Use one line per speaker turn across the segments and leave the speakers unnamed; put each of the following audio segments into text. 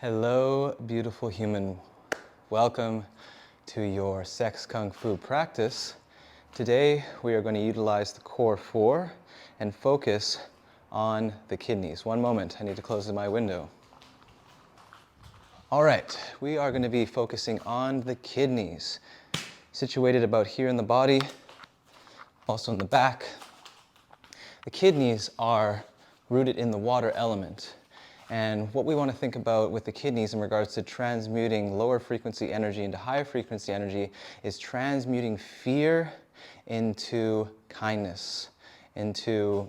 Hello, beautiful human. Welcome to your sex kung fu practice. Today, we are going to utilize the core four and focus on the kidneys. One moment, I need to close my window. All right, we are going to be focusing on the kidneys, situated about here in the body, also in the back. The kidneys are rooted in the water element. And what we want to think about with the kidneys in regards to transmuting lower frequency energy into higher frequency energy is transmuting fear into kindness, into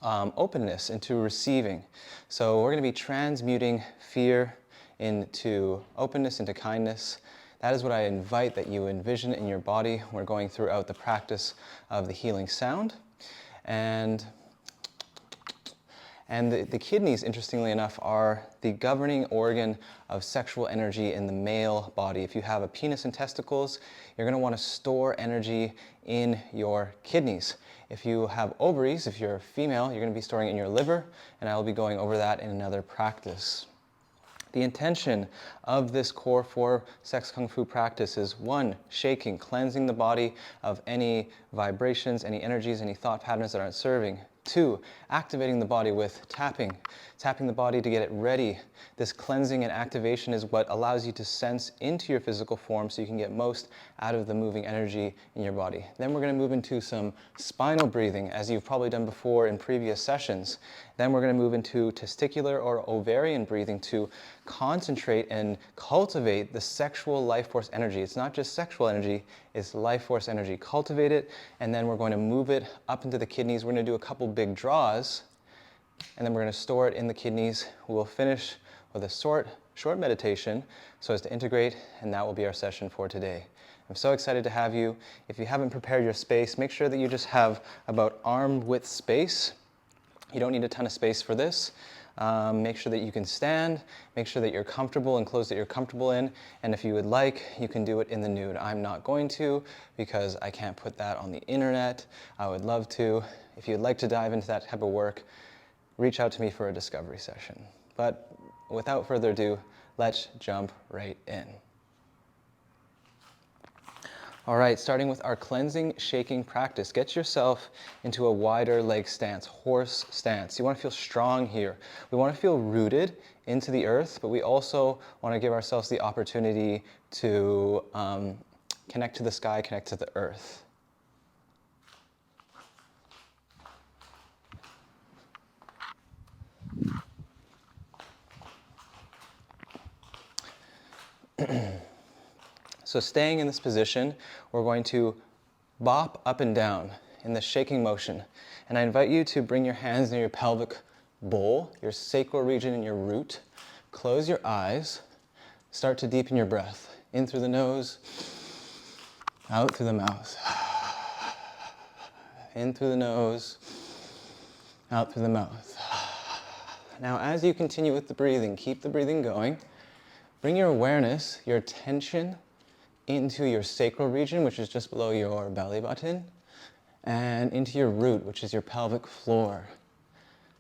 openness, into receiving. So we're going to be transmuting fear into openness, into kindness. That is what I invite that you envision in your body. We're going throughout the practice of the healing sound. And the kidneys, interestingly enough, are the governing organ of sexual energy in the male body. If you have a penis and testicles, you're going to want to store energy in your kidneys. If you have ovaries, if you're a female, you're going to be storing it in your liver, and I will be going over that in another practice. The intention of this core four sex kung fu practice is 1, shaking, cleansing the body of any vibrations, any energies, any thought patterns that aren't serving. 2, activating the body with tapping the body to get it ready. This cleansing and activation is what allows you to sense into your physical form so you can get most out of the moving energy in your body. Then we're going to move into some spinal breathing, as you've probably done before in previous sessions. Then we're going to move into testicular or ovarian breathing to concentrate and cultivate the sexual life force energy. It's not just sexual energy, it's life force energy. Cultivate it, and then we're going to move it up into the kidneys. We're going to do a couple big draws, and then we're going to store it in the kidneys. We'll finish with a short meditation so as to integrate, and that will be our session for today. I'm so excited to have you. If you haven't prepared your space, make sure that you just have about arm width space. You don't need a ton of space for this. Make sure that you can stand, make sure that you're comfortable in clothes that you're comfortable in, and if you would like, you can do it in the nude. I'm not going to because I can't put that on the internet. I would love to. If you'd like to dive into that type of work, reach out to me for a discovery session. But without further ado, let's jump right in. All right, starting with our cleansing, shaking practice. Get yourself into a wider leg stance, horse stance. You want to feel strong here. We want to feel rooted into the earth, but we also want to give ourselves the opportunity to connect to the sky, connect to the earth. So staying in this position, we're going to bop up and down in the shaking motion. And I invite you to bring your hands near your pelvic bowl, your sacral region and your root. Close your eyes. Start to deepen your breath. In through the nose, out through the mouth. In through the nose, out through the mouth. Now, as you continue with the breathing, keep the breathing going. Bring your awareness, your attention, into your sacral region, which is just below your belly button, and into your root, which is your pelvic floor.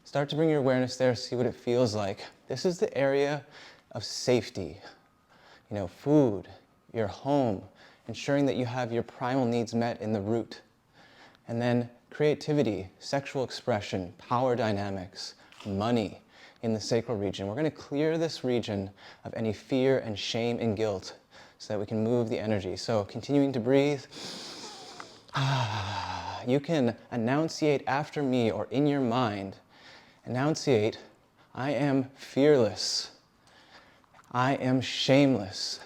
Start to bring your awareness there, see what it feels like. This is the area of safety. Food, your home, ensuring that you have your primal needs met in the root. And then creativity, sexual expression, power dynamics, money in the sacral region. We're going to clear this region of any fear and shame and guilt, so that we can move the energy. So continuing to breathe. You can enunciate after me or in your mind. Enunciate, I am fearless. I am shameless.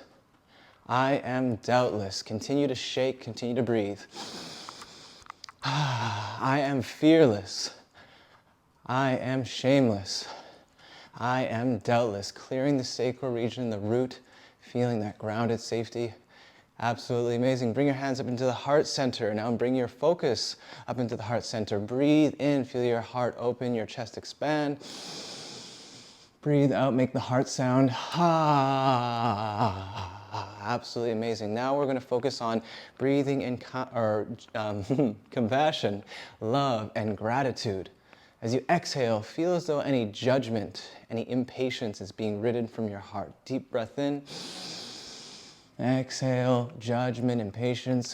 I am doubtless. Continue to shake, continue to breathe. I am fearless. I am shameless. I am doubtless. Clearing the sacral region, the root, feeling that grounded safety. Absolutely amazing. Bring your hands up into the heart center. Now bring your focus up into the heart center. Breathe in, feel your heart open, your chest expand. Breathe out, make the heart sound. Absolutely amazing. Now we're going to focus on breathing in compassion, love, and gratitude. As you exhale, feel as though any judgment, any impatience is being ridden from your heart. Deep breath in. Exhale, judgment, impatience.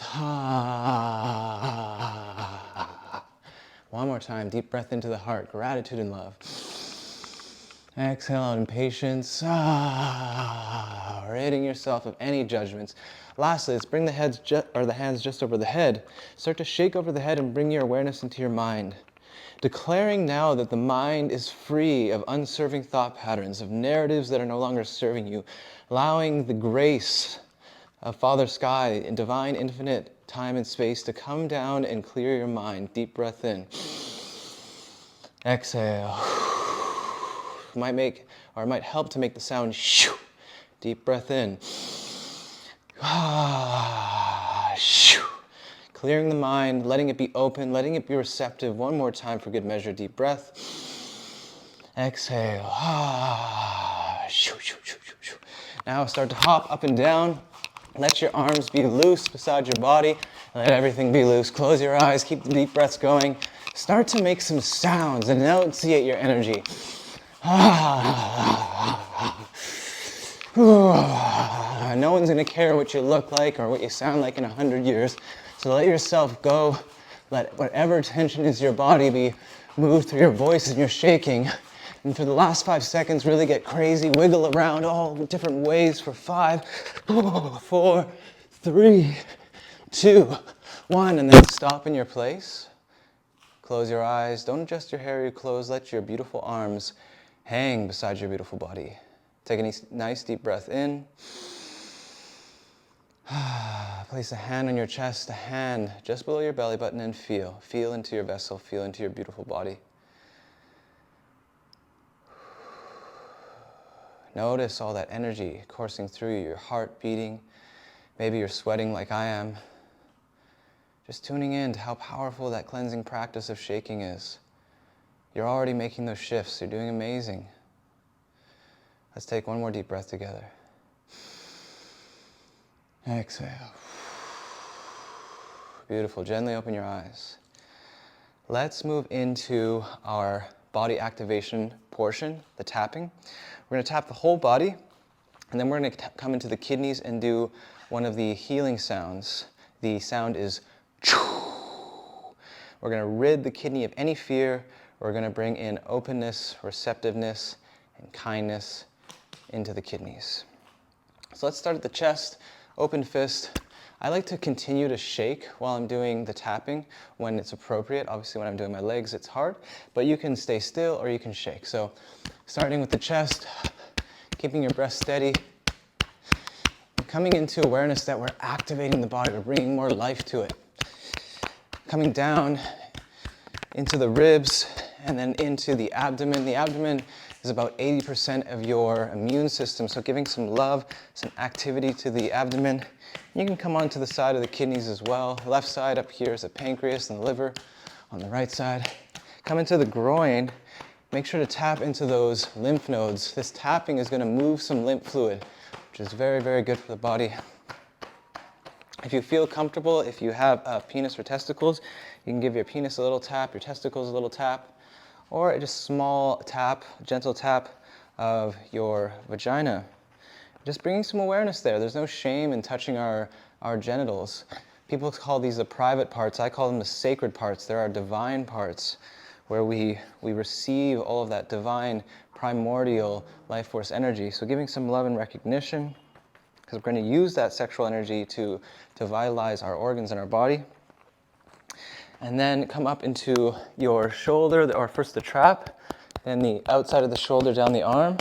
One more time, deep breath into the heart, gratitude and love. Exhale out impatience. Ridding yourself of any judgments. Lastly, let's bring the hands just over the head. Start to shake over the head and bring your awareness into your mind. Declaring now that the mind is free of unserving thought patterns, of narratives that are no longer serving you. Allowing the grace of Father Sky and divine infinite time and space to come down and clear your mind. Deep breath in. Exhale. It might help to make the sound shoo. Deep breath in. Shoo. Clearing the mind, letting it be open, letting it be receptive. One more time for good measure. Deep breath. Exhale. Shoo, shoo, shoo, shoo, shoo. Now start to hop up and down. Let your arms be loose beside your body. Let everything be loose. Close your eyes. Keep the deep breaths going. Start to make some sounds. Enunciate your energy. No one's going to care what you look like or what you sound like in 100 years. So let yourself go. Let whatever tension is in your body be moved through your voice and your shaking. And for the last 5 seconds, really get crazy. Wiggle around all different ways for 5, 4, 3, 2, 1. And then stop in your place. Close your eyes. Don't adjust your hair or your clothes. Let your beautiful arms hang beside your beautiful body. Take a nice deep breath in. Place a hand on your chest, a hand just below your belly button, and feel. Feel into your vessel. Feel into your beautiful body. Notice all that energy coursing through you, your heart beating. Maybe you're sweating like I am. Just tuning in to how powerful that cleansing practice of shaking is. You're already making those shifts. You're doing amazing. Let's take one more deep breath together. Exhale. Beautiful. Gently open your eyes. Let's move into our body activation portion, the tapping. We're going to tap the whole body, and then we're going to come into the kidneys and do one of the healing sounds. The sound is choo. We're going to rid the kidney of any fear. We're going to bring in openness, receptiveness, and kindness into the kidneys. So let's start at the chest, open fist. I like to continue to shake while I'm doing the tapping when it's appropriate. Obviously when I'm doing my legs it's hard, but you can stay still or you can shake. So starting with the chest, keeping your breath steady, and coming into awareness that we're activating the body, we're bringing more life to it. Coming down into the ribs and then into the abdomen. The abdomen is about 80% of your immune system, so giving some love, some activity to the abdomen. You can come onto the side of the kidneys as well. Left side up here is the pancreas and the liver. On the right side, come into the groin. Make sure to tap into those lymph nodes. This tapping is going to move some lymph fluid, which is very, very good for the body. If you feel comfortable, if you have a penis or testicles, you can give your penis a little tap, your testicles a little tap, or just small tap, gentle tap of your vagina. Just bringing some awareness there. There's no shame in touching our genitals. People call these the private parts. I call them the sacred parts. They're our divine parts where we receive all of that divine, primordial life force energy. So giving some love and recognition, because we're going to use that sexual energy to vitalize our organs and our body. And then come up into your shoulder, or first the trap, then the outside of the shoulder down the arm.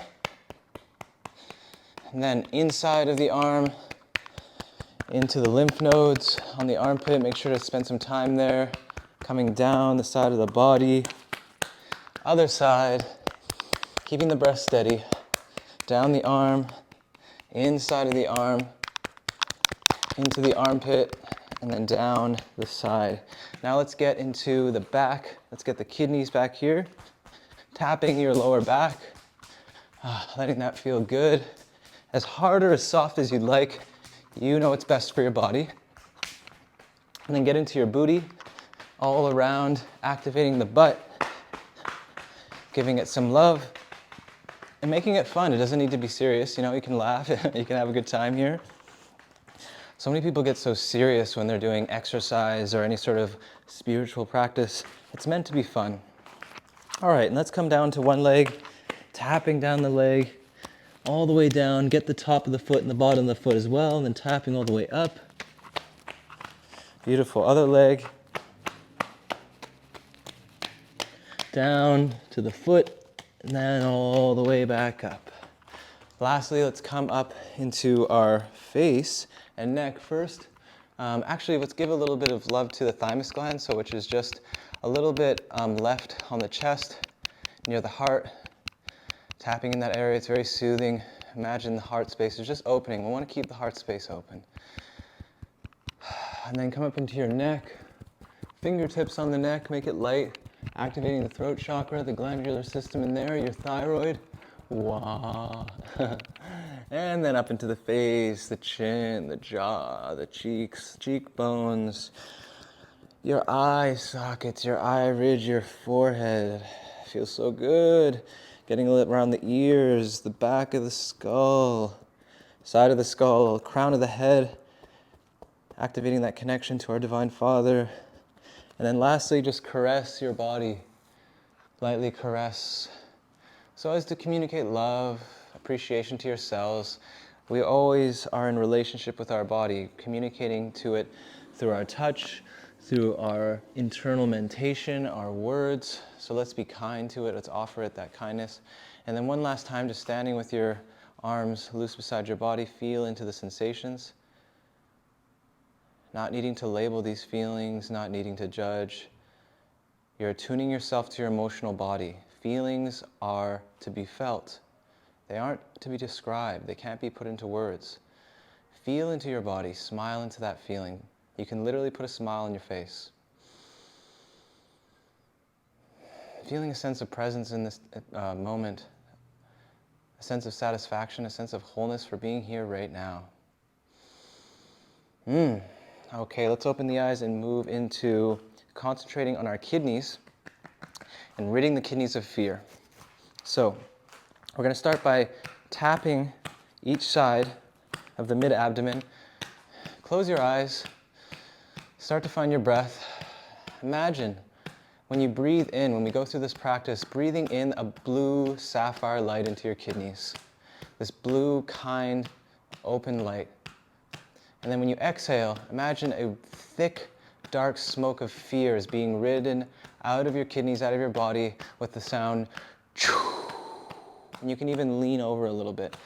And then inside of the arm, into the lymph nodes on the armpit. Make sure to spend some time there. Coming down the side of the body. Other side, keeping the breath steady. Down the arm, inside of the arm, into the armpit, and then down the side. Now let's get into the back. Let's get the kidneys back here. Tapping your lower back, letting that feel good. As hard or as soft as you'd like. You know what's best for your body. And then get into your booty, all around, activating the butt, giving it some love, and making it fun. It doesn't need to be serious, you know, you can laugh, you can have a good time here. So many people get so serious when they're doing exercise or any sort of spiritual practice. It's meant to be fun. All right, and let's come down to one leg, tapping down the leg, all the way down, get the top of the foot and the bottom of the foot as well, and then tapping all the way up. Beautiful. Other leg, down to the foot, and then all the way back up. Lastly, let's come up into our face and neck first. Actually, let's give a little bit of love to the thymus gland, so which is just a little bit left on the chest, near the heart. Tapping in that area, it's very soothing. Imagine the heart space is just opening. We want to keep the heart space open. And then come up into your neck. Fingertips on the neck, make it light. Activating the throat chakra, the glandular system in there, your thyroid. Wah. And then up into the face, the chin, the jaw, the cheeks, cheekbones, your eye sockets, your eye ridge, your forehead. Feels so good. Getting a little around the ears, the back of the skull, side of the skull, crown of the head. Activating that connection to our Divine Father. And then lastly, just caress your body. Lightly caress, so as to communicate love, appreciation to yourselves. We always are in relationship with our body, communicating to it through our touch, through our internal mentation, our words. So let's be kind to it, let's offer it that kindness. And then one last time, just standing with your arms loose beside your body, feel into the sensations. Not needing to label these feelings, not needing to judge. You're attuning yourself to your emotional body. Feelings are to be felt. They aren't to be described. They can't be put into words. Feel into your body. Smile into that feeling. You can literally put a smile on your face. Feeling a sense of presence in this moment. A sense of satisfaction, a sense of wholeness for being here right now. Okay, let's open the eyes and move into concentrating on our kidneys and ridding the kidneys of fear. So we're going to start by tapping each side of the mid-abdomen. Close your eyes. Start to find your breath. Imagine when you breathe in, when we go through this practice, breathing in a blue sapphire light into your kidneys. This blue, kind, open light. And then when you exhale, imagine a thick, dark smoke of fear is being ridden out of your kidneys, out of your body with the sound. And you can even lean over a little bit.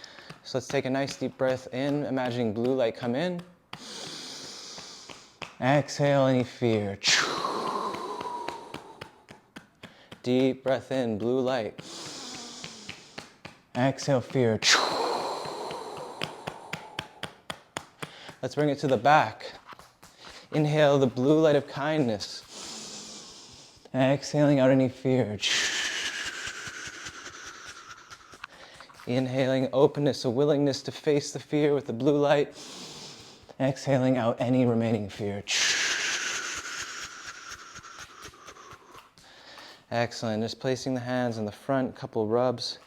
So let's take a nice deep breath in, imagining blue light come in. Exhale any fear. Deep breath in, blue light. Exhale fear. Let's bring it to the back. Inhale the blue light of kindness. Exhaling out any fear. Inhaling openness, a willingness to face the fear with the blue light. Exhaling out any remaining fear. Excellent. Just placing the hands in the front, couple rubs.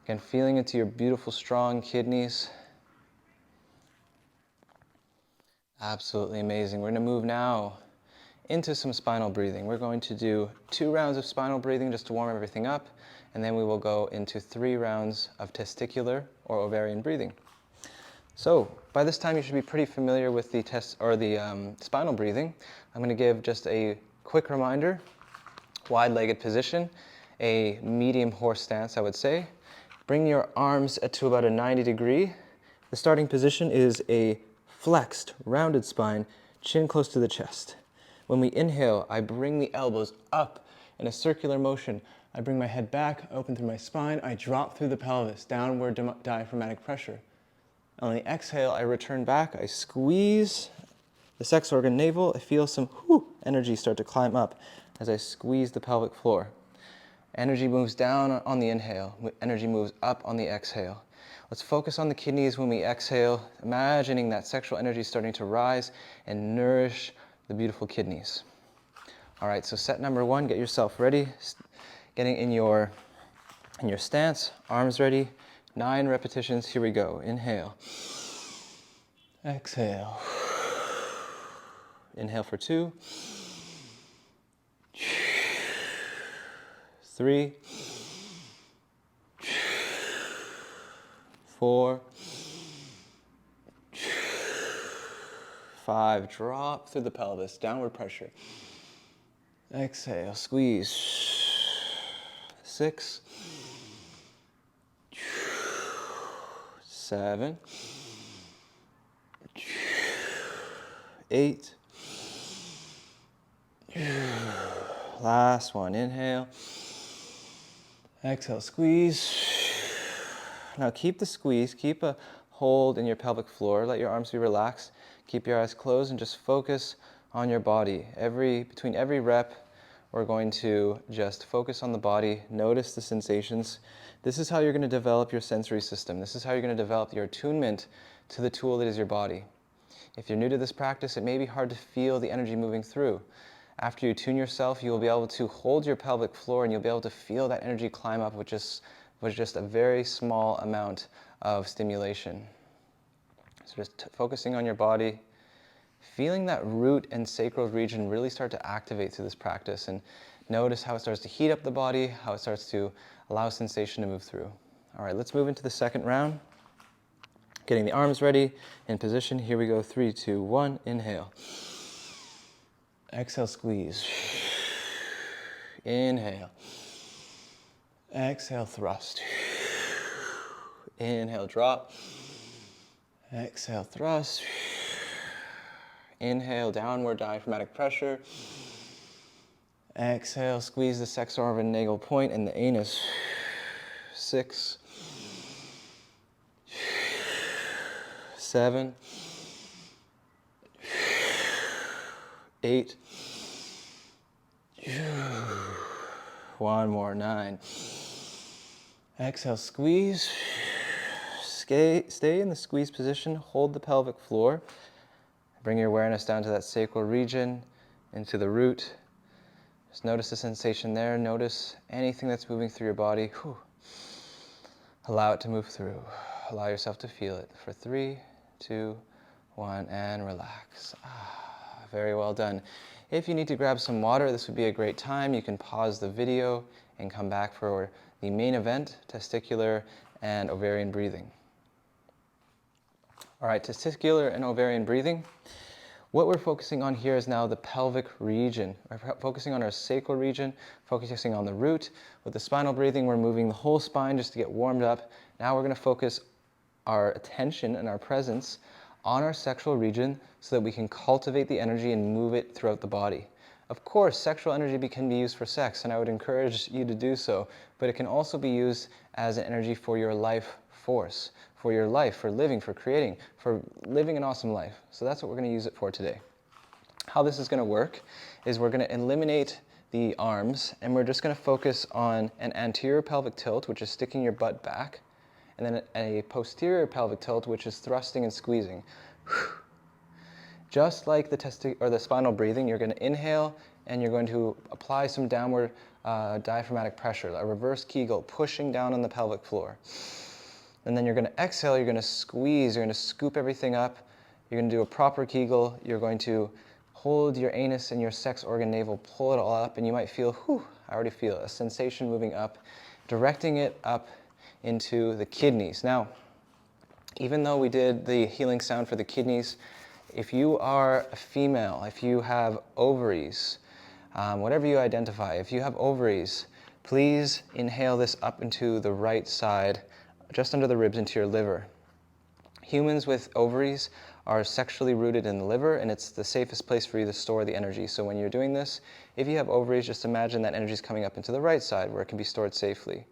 Again, feeling into your beautiful, strong kidneys. Absolutely amazing. We're going to move now into some spinal breathing. We're going to do 2 rounds of spinal breathing just to warm everything up, and then we will go into 3 rounds of testicular or ovarian breathing. So by this time you should be pretty familiar with the spinal breathing. I'm going to give just a quick reminder. Wide-legged position, a medium horse stance, I would say. Bring your arms to about a 90 degree. The starting position is a flexed, rounded spine, chin close to the chest. When we inhale, I bring the elbows up in a circular motion. I bring my head back, open through my spine. I drop through the pelvis, downward diaphragmatic pressure. On the exhale, I return back. I squeeze the sex organ navel. I feel some energy start to climb up as I squeeze the pelvic floor. Energy moves down on the inhale. Energy moves up on the exhale. Let's focus on the kidneys when we exhale, imagining that sexual energy starting to rise and nourish the beautiful kidneys. All right, so set number 1, get yourself ready. Getting in your In your stance, arms ready, 9 repetitions. Here we go. Inhale. Exhale. Inhale for 2. 3. 4. 5. Drop through the pelvis, downward pressure. Exhale, squeeze. 6. 7. 8. Last one. Inhale. Exhale, squeeze. Now keep the squeeze. Keep a hold in your pelvic floor. Let your arms be relaxed. Keep your eyes closed and just focus on your body. Between every rep, we're going to just focus on the body. Notice the sensations. This is how you're going to develop your sensory system. This is how you're going to develop your attunement to the tool that is your body. If you're new to this practice, it may be hard to feel the energy moving through. After you tune yourself, you'll be able to hold your pelvic floor and you'll be able to feel that energy climb up with just a very small amount of stimulation. So just focusing on your body, feeling that root and sacral region really start to activate through this practice, and notice how it starts to heat up the body, how it starts to allow sensation to move through. All right, let's move into the second round. Getting the arms ready, in position. Here we go. 3, 2, 1. Inhale. Exhale, squeeze. Inhale. Exhale, thrust. Inhale, drop. Exhale, thrust. Inhale, downward diaphragmatic pressure. Exhale, squeeze the sexorvan-navel point and the anus. 6, 7, 8. One more, 9. Exhale, squeeze. Stay in the squeeze position. Hold the pelvic floor. Bring your awareness down to that sacral region, into the root. Just notice the sensation there. Notice anything that's moving through your body. Whew. Allow it to move through. Allow yourself to feel it for 3, 2, 1, and relax. Very well done. If you need to grab some water, this would be a great time. You can pause the video and come back for the main event, testicular and ovarian breathing. All right, testicular and ovarian breathing. What we're focusing on here is now the pelvic region. We're focusing on our sacral region, focusing on the root. With the spinal breathing, we're moving the whole spine just to get warmed up. Now we're going to focus our attention and our presence on our sexual region so that we can cultivate the energy and move it throughout the body. Of course, sexual energy can be used for sex, and I would encourage you to do so, but it can also be used as an energy for your life force, for your life, for living, for creating, for living an awesome life. So that's what we're going to use it for today. How this is going to work is we're going to eliminate the arms, and we're just going to focus on an anterior pelvic tilt, which is sticking your butt back, and then a posterior pelvic tilt, which is thrusting and squeezing. Just like the spinal breathing, you're going to inhale and you're going to apply some downward diaphragmatic pressure, a reverse Kegel, pushing down on the pelvic floor. And then you're going to exhale, you're going to squeeze, you're going to scoop everything up, you're going to do a proper Kegel, you're going to hold your anus and your sex organ navel, pull it all up, and you might feel, I already feel a sensation moving up, directing it up into the kidneys. Now, even though we did the healing sound for the kidneys, if you are a female, if you have ovaries, whatever you identify, if you have ovaries, please inhale this up into the right side, just under the ribs into your liver. Humans with ovaries are sexually rooted in the liver, and it's the safest place for you to store the energy. So when you're doing this, if you have ovaries, just imagine that energy is coming up into the right side where it can be stored safely.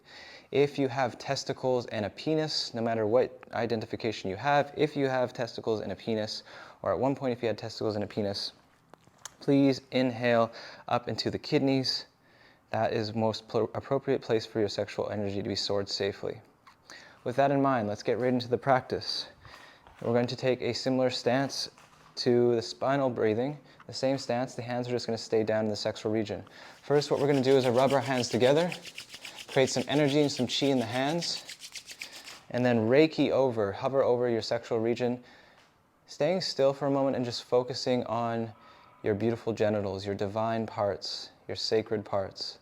If you have testicles and a penis, no matter what identification you have, if you have testicles and a penis, or at one point if you had testicles and a penis, please inhale up into the kidneys. That is the most appropriate place for your sexual energy to be stored safely. With that in mind, let's get right into the practice. We're going to take a similar stance to the spinal breathing. The same stance, the hands are just going to stay down in the sexual region. First, what we're going to do is rub our hands together, Create some energy and some chi in the hands. And then Reiki over, hover over your sexual region, staying still for a moment and just focusing on your beautiful genitals, your divine parts, your sacred parts.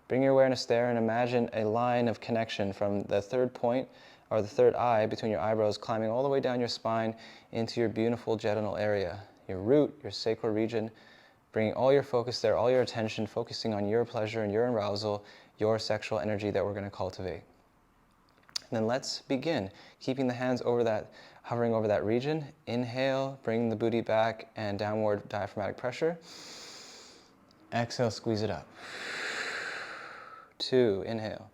Bring your awareness there and imagine a line of connection from the third point, or the third eye between your eyebrows, climbing all the way down your spine into your beautiful genital area, your root, your sacral region, bringing all your focus there, all your attention, focusing on your pleasure and your arousal, your sexual energy that we're going to cultivate. And then let's begin, keeping the hands over that, hovering over that region. Inhale, bring the booty back and downward diaphragmatic pressure. Exhale, squeeze it up. 2, inhale.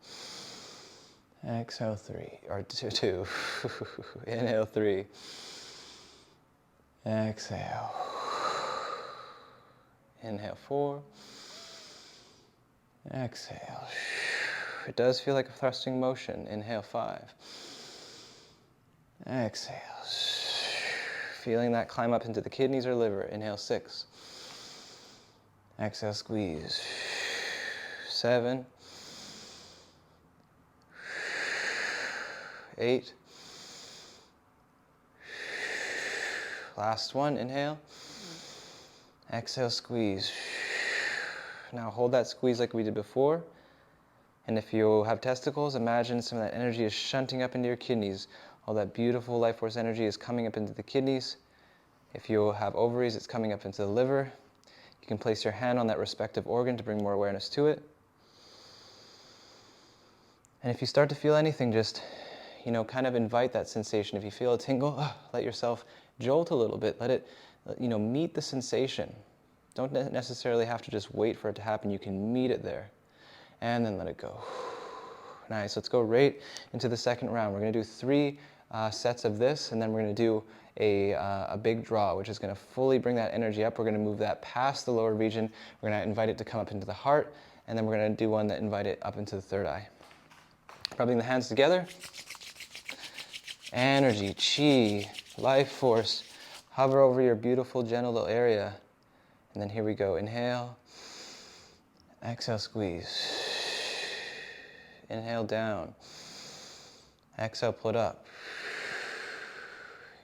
Exhale, 3, or 2. Inhale, 3. Exhale. Inhale, 4. Exhale. It does feel like a thrusting motion. Inhale, 5. Exhale. Feeling that climb up into the kidneys or liver. Inhale, 6. Exhale, squeeze. 7. 8. Last one, inhale. Exhale, squeeze. Now hold that squeeze like we did before. And if you have testicles, imagine some of that energy is shunting up into your kidneys. All that beautiful life force energy is coming up into the kidneys. If you have ovaries, it's coming up into the liver. You can place your hand on that respective organ to bring more awareness to it. And if you start to feel anything, just, kind of invite that sensation. If you feel a tingle, let yourself jolt a little bit. Let it, meet the sensation. Don't necessarily have to just wait for it to happen. You can meet it there. And then let it go. Nice. Let's go right into the second round. We're going to do 3 sets of this, and then we're going to do a big draw, which is going to fully bring that energy up. We're going to move that past the lower region. We're going to invite it to come up into the heart, and then we're going to do one that invite it up into the third eye. Rubbing the hands together. Energy, chi, life force. Hover over your beautiful genital area. And then here we go. Inhale. Exhale, squeeze. Inhale, down. Exhale, pull it up.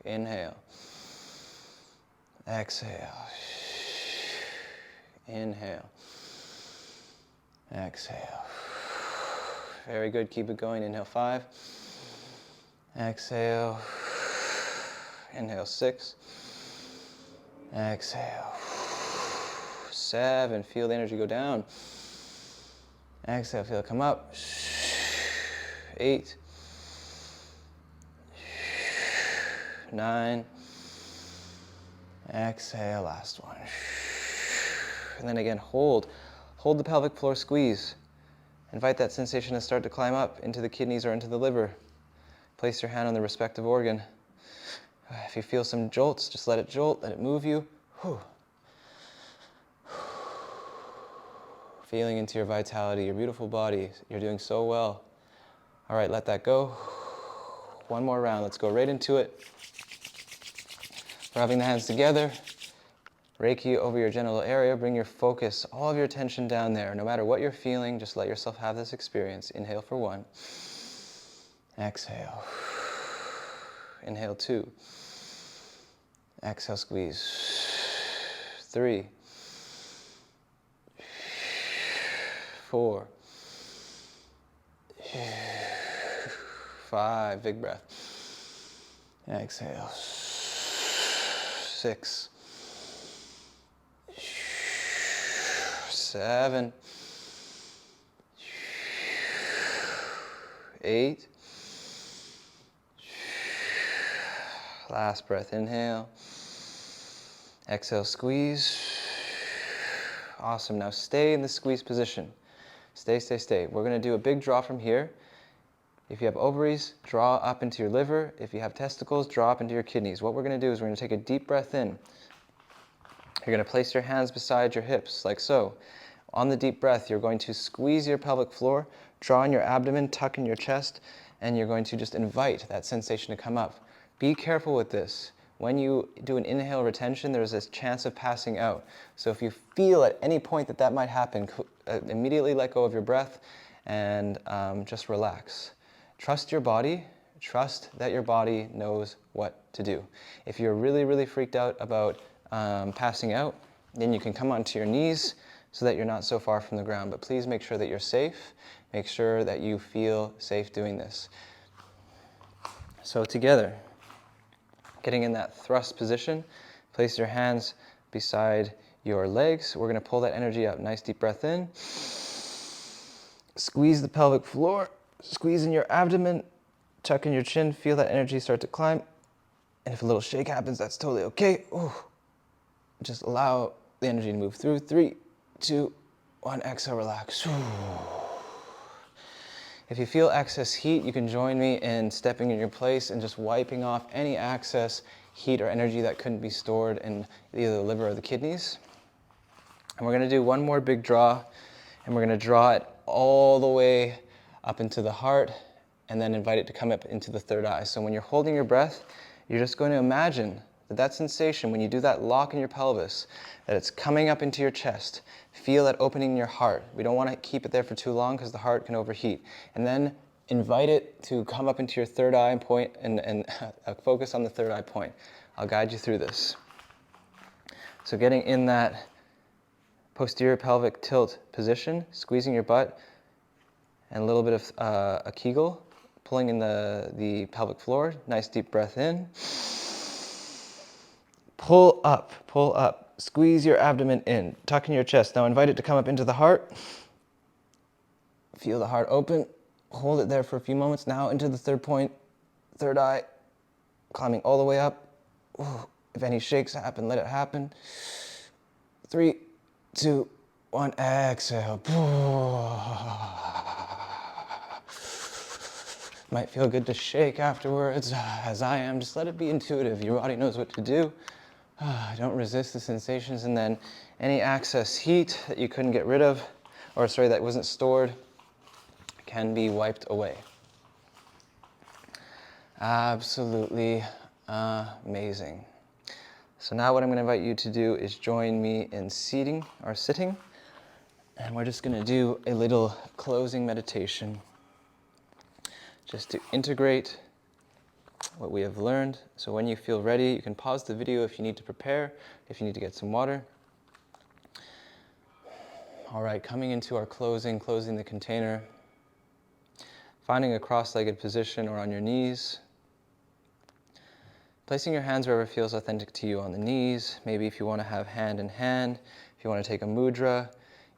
Inhale. Exhale. Inhale. Exhale. Very good. Keep it going. Inhale, 5. Exhale. Inhale, 6. Exhale. 7. Feel the energy go down. Exhale. Feel it come up. 8. 9. Exhale. Last one. And then again, hold. Hold the pelvic floor, squeeze. Invite that sensation to start to climb up into the kidneys or into the liver. Place your hand on the respective organ. If you feel some jolts, just let it jolt, let it move you. Feeling into your vitality, your beautiful body. You're doing so well. All right, let that go. One more round. Let's go right into it. Rubbing the hands together. Reiki over your genital area. Bring your focus, all of your attention down there. No matter what you're feeling, just let yourself have this experience. Inhale for 1. Exhale. Inhale, 2. Exhale, squeeze. 3. 4. 5. Big breath. Exhale. 6. 7. 8. Last breath, inhale. Exhale, squeeze. Awesome. Now stay in the squeeze position. Stay, stay, stay. We're going to do a big draw from here. If you have ovaries, draw up into your liver. If you have testicles, draw up into your kidneys. What we're going to do is we're going to take a deep breath in. You're going to place your hands beside your hips, like so. On the deep breath, you're going to squeeze your pelvic floor, draw in your abdomen, tuck in your chest, and you're going to just invite that sensation to come up. Be careful with this. When you do an inhale retention, there's this chance of passing out. So if you feel at any point that that might happen, immediately let go of your breath and just relax. Trust your body. Trust that your body knows what to do. If you're really, really freaked out about passing out, then you can come onto your knees so that you're not so far from the ground. But please make sure that you're safe. Make sure that you feel safe doing this. So together, getting in that thrust position, place your hands beside your legs. We're going to pull that energy up. Nice deep breath in. Squeeze the pelvic floor. Squeeze in your abdomen. Tuck in your chin. Feel that energy start to climb. And if a little shake happens, that's totally okay. Ooh. Just allow the energy to move through. 3, 2, 1. Exhale, relax. If you feel excess heat, you can join me in stepping in your place and just wiping off any excess heat or energy that couldn't be stored in either the liver or the kidneys. And we're going to do one more big draw, and we're going to draw it all the way up into the heart and then invite it to come up into the third eye. So when you're holding your breath, you're just going to imagine that sensation, when you do that lock in your pelvis, that it's coming up into your chest. Feel that opening in your heart. We don't want to keep it there for too long because the heart can overheat. And then invite it to come up into your third eye point and focus on the third eye point. I'll guide you through this. So getting in that posterior pelvic tilt position, squeezing your butt, and a little bit of a Kegel, pulling in the pelvic floor. Nice deep breath in. Pull up. Squeeze your abdomen in. Tuck in your chest. Now invite it to come up into the heart. Feel the heart open. Hold it there for a few moments. Now into the third point, third eye, climbing all the way up. Ooh. If any shakes happen, let it happen. 3, 2, 1. Exhale. Might feel good to shake afterwards, as I am. Just let it be intuitive. Your body knows what to do. Don't resist the sensations. And then any excess heat that you couldn't get rid of, that wasn't stored, can be wiped away. Absolutely amazing. So now what I'm going to invite you to do is join me in seating or sitting. And we're just going to do a little closing meditation just to integrate what we have learned. So when you feel ready, you can pause the video if you need to prepare, if you need to get some water. All right, coming into our closing the container. Finding a cross-legged position or on your knees. Placing your hands wherever feels authentic to you on the knees. Maybe if you want to have hand in hand, if you want to take a mudra,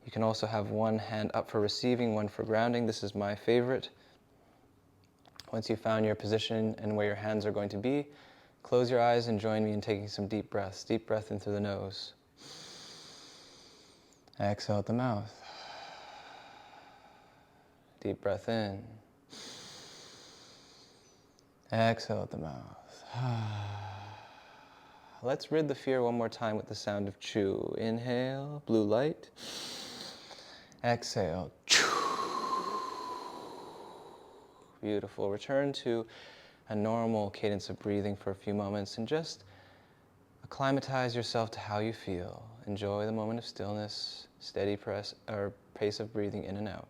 you can also have one hand up for receiving, one for grounding. This is my favorite. Once you've found your position and where your hands are going to be, close your eyes and join me in taking some deep breaths. Deep breath in through the nose. Exhale out the mouth. Deep breath in. Exhale out the mouth. Let's rid the fear one more time with the sound of chew. Inhale, blue light. Exhale. Beautiful. Return to a normal cadence of breathing for a few moments and just acclimatize yourself to how you feel. Enjoy the moment of stillness, steady pace of breathing in and out.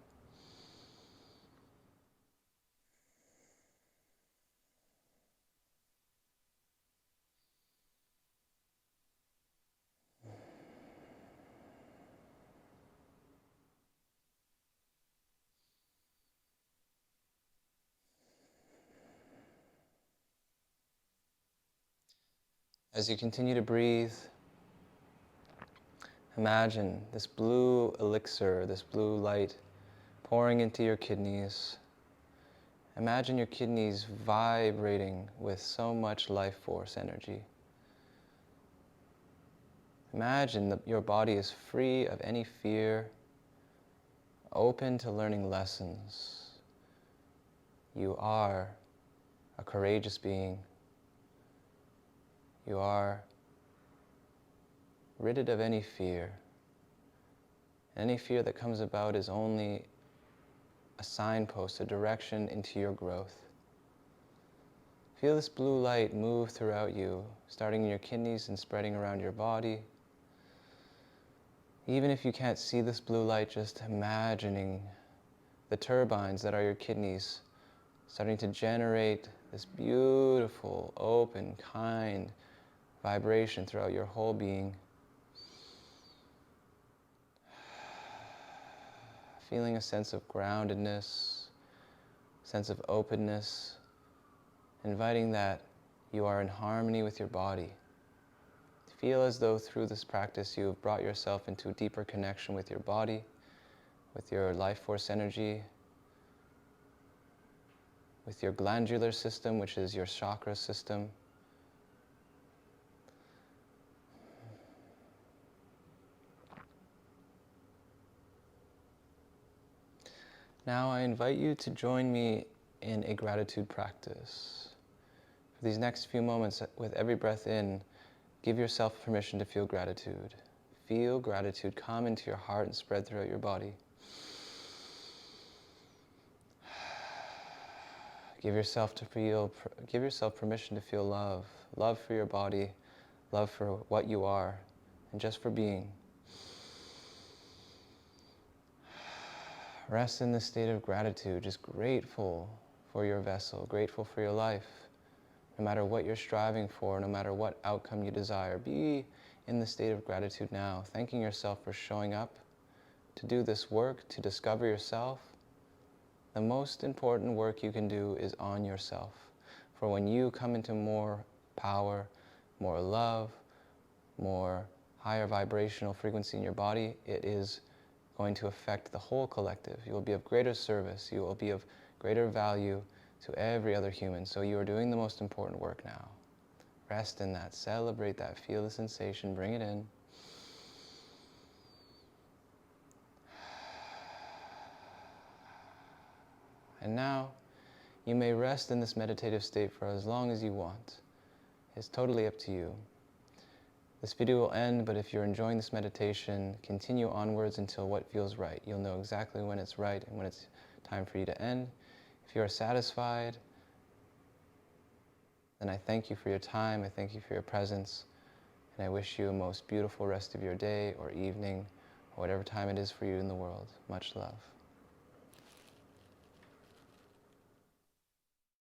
As you continue to breathe, imagine this blue elixir, this blue light pouring into your kidneys. Imagine your kidneys vibrating with so much life force energy. Imagine that your body is free of any fear, open to learning lessons. You are a courageous being. You are ridded of any fear. Any fear that comes about is only a signpost, a direction into your growth. Feel this blue light move throughout you, starting in your kidneys and spreading around your body. Even if you can't see this blue light, just imagining the turbines that are your kidneys, starting to generate this beautiful, open, kind vibration throughout your whole being. Feeling a sense of groundedness, sense of openness, inviting that you are in harmony with your body. Feel as though through this practice you have brought yourself into a deeper connection with your body, with your life force energy, with your glandular system, which is your chakra system. Now I invite you to join me in a gratitude practice. For these next few moments, with every breath in, give yourself permission to feel gratitude. Feel gratitude come into your heart and spread throughout your body. Give yourself permission to feel love. Love for your body, love for what you are, and just for being. Rest in this state of gratitude, just grateful for your vessel, grateful for your life. No matter what you're striving for, no matter what outcome you desire, be in the state of gratitude now, thanking yourself for showing up to do this work, to discover yourself. The most important work you can do is on yourself. For when you come into more power, more love, more higher vibrational frequency in your body, it is going to affect the whole collective. You will be of greater service. You will be of greater value to every other human. So you are doing the most important work now. Rest in that. Celebrate that. Feel the sensation. Bring it in. And now, you may rest in this meditative state for as long as you want. It's totally up to you. This video will end, but if you're enjoying this meditation, continue onwards until what feels right. You'll know exactly when it's right and when it's time for you to end. If you are satisfied, then I thank you for your time, I thank you for your presence, and I wish you a most beautiful rest of your day or evening, or whatever time it is for you in the world. Much love.